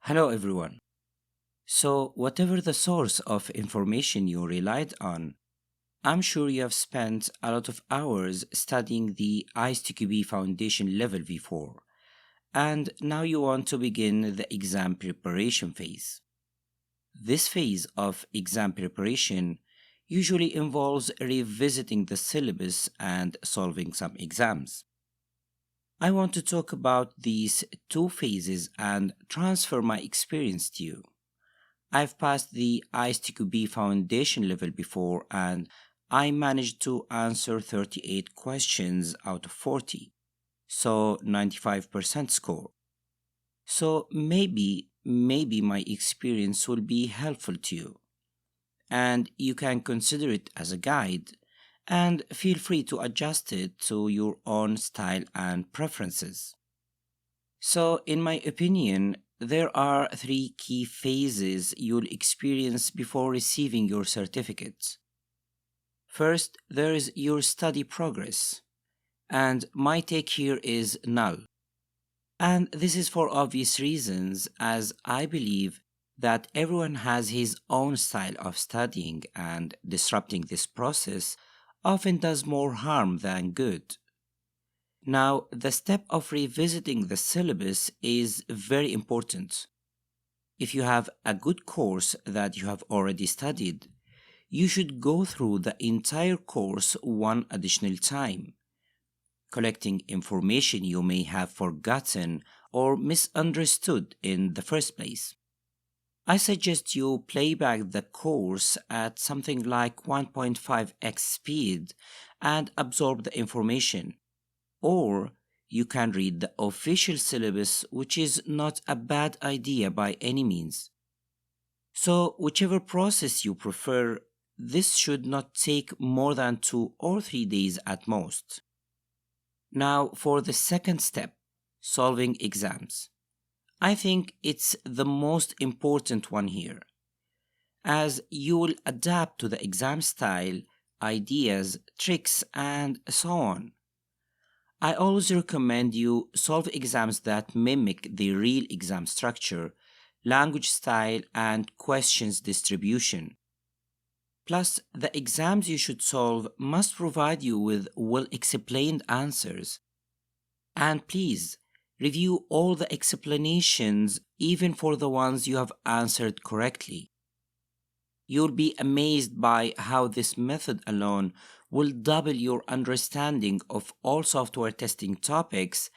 Hello everyone. So, whatever the source of information you relied on, I'm sure you have spent a lot of hours studying the ISTQB Foundation Level V4, and now you want to begin the exam preparation phase. This phase of exam preparation usually involves revisiting the syllabus and solving some exams. I want to talk about these two phases and transfer my experience to you. I've passed the ISTQB Foundation level before and I managed to answer 38 questions out of 40, so 95% score. So maybe my experience will be helpful to you, and you can consider it as a guide and feel free to adjust it to your own style and preferences. So, in my opinion, there are three key phases you'll experience before receiving your certificate. First, there is your study progress, and my take here is null. And this is for obvious reasons, as I believe that everyone has his own style of studying, and disrupting this process often does more harm than good. Now, the step of revisiting the syllabus is very important. If you have a good course that you have already studied, you should go through the entire course one additional time, collecting information you may have forgotten or misunderstood in the first place. I suggest you play back the course at something like 1.5x speed and absorb the information. Or you can read the official syllabus, which is not a bad idea by any means. So, whichever process you prefer, this should not take more than 2 or 3 days at most. Now, for the second step, solving exams. I think it's the most important one here, as you will adapt to the exam style, ideas, tricks, and so on. I always recommend you solve exams that mimic the real exam structure, language style, and questions distribution. Plus, the exams you should solve must provide you with well-explained answers. And please, review all the explanations even for the ones you have answered correctly. You'll be amazed by how this method alone will double your understanding of all software testing topics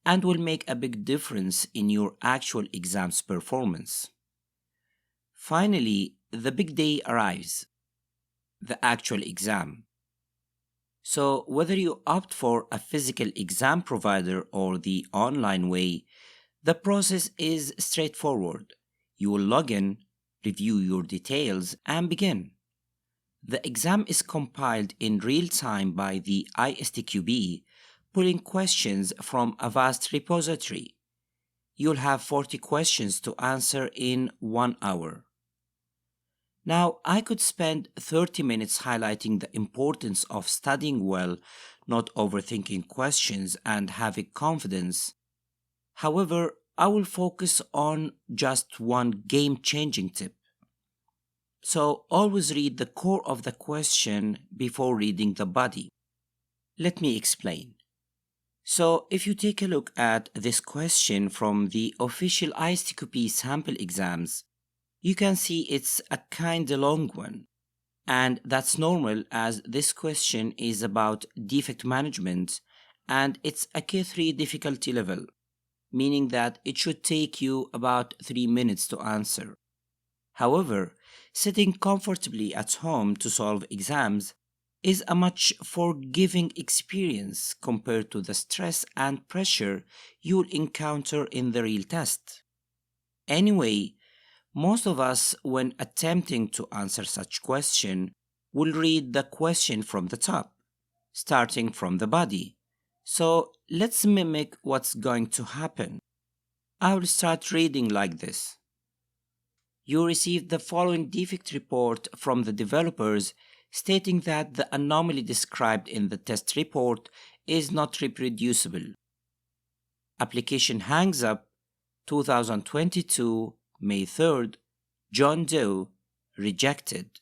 and will make a big difference in your actual exam's performance. Finally, the big day arrives, the actual exam. So, whether you opt for a physical exam provider or the online way, the process is straightforward. You will log in, review your details, and begin. The exam is compiled in real time by the ISTQB, pulling questions from a vast repository. You'll have 40 questions to answer in 1 hour. Now, I could spend 30 minutes highlighting the importance of studying well, not overthinking questions, and having confidence. However, I will focus on just one game-changing tip. So, always read the core of the question before reading the body. Let me explain. So, if you take a look at this question from the official ISTQB sample exams, you can see it's a kinda long one. And that's normal, as this question is about defect management and it's a K3 difficulty level, meaning that it should take you about 3 minutes to answer. However, sitting comfortably at home to solve exams is a much forgiving experience compared to the stress and pressure you'll encounter in the real test. Anyway, most of us, when attempting to answer such question, will read the question from the top, starting from the body. So let's mimic what's going to happen. I will start reading like this. You received the following defect report from the developers stating that the anomaly described in the test report is not reproducible. Application hangs up 2022 May 3rd, John Doe, rejected.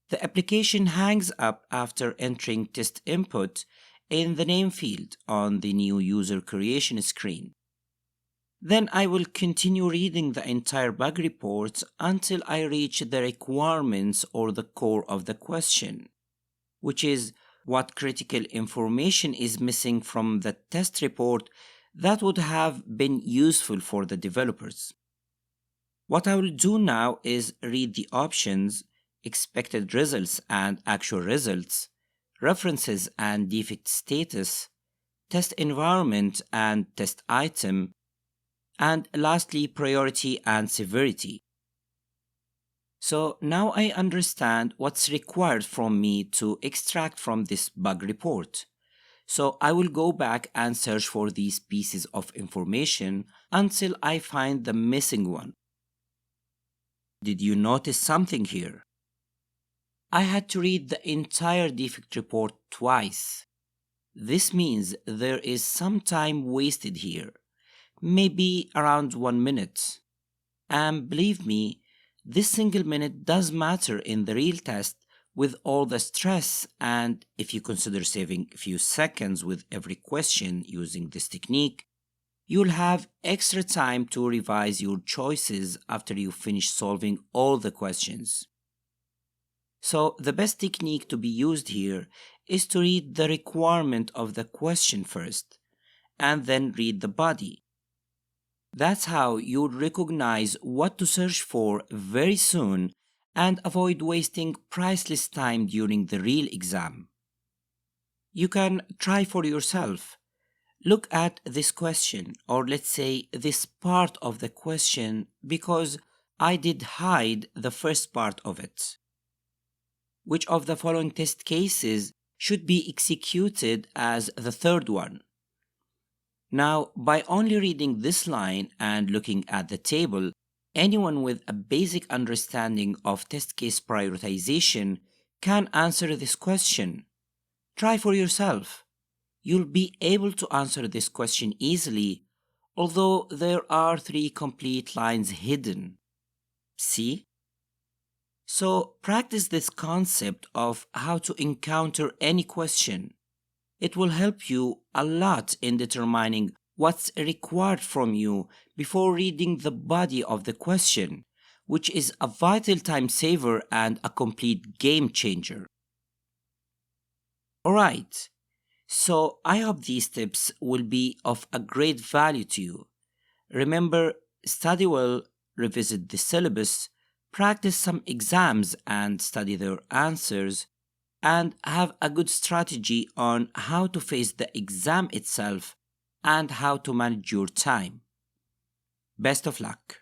The application hangs up after entering test input in the name field on the new user creation screen. Then I will continue reading the entire bug report until I reach the requirements or the core of the question, which is what critical information is missing from the test report that would have been useful for the developers. What I will do now is read the options, expected results and actual results, references and defect status, test environment and test item, and lastly, priority and severity. So now I understand what's required from me to extract from this bug report. So I will go back and search for these pieces of information until I find the missing one. Did you notice something here? I had to read the entire defect report twice. This means there is some time wasted here, maybe around 1 minute. And believe me, this single minute does matter in the real test with all the stress, and if you consider saving a few seconds with every question using this technique, you'll have extra time to revise your choices after you finish solving all the questions. So the best technique to be used here is to read the requirement of the question first, and then read the body. That's how you'll recognize what to search for very soon and avoid wasting priceless time during the real exam. You can try for yourself. Look at this question, or let's say this part of the question, because I did hide the first part of it. Which of the following test cases should be executed as the third one? Now, by only reading this line and looking at the table, anyone with a basic understanding of test case prioritization can answer this question. Try for yourself. You'll be able to answer this question easily, although there are 3 complete lines hidden. See? So practice this concept of how to encounter any question. It will help you a lot in determining what's required from you before reading the body of the question, which is a vital time saver and a complete game changer. Alright, so I hope these tips will be of a great value to you. Remember, study well, revisit the syllabus, practice some exams and study their answers, and have a good strategy on how to face the exam itself and how to manage your time. Best of luck.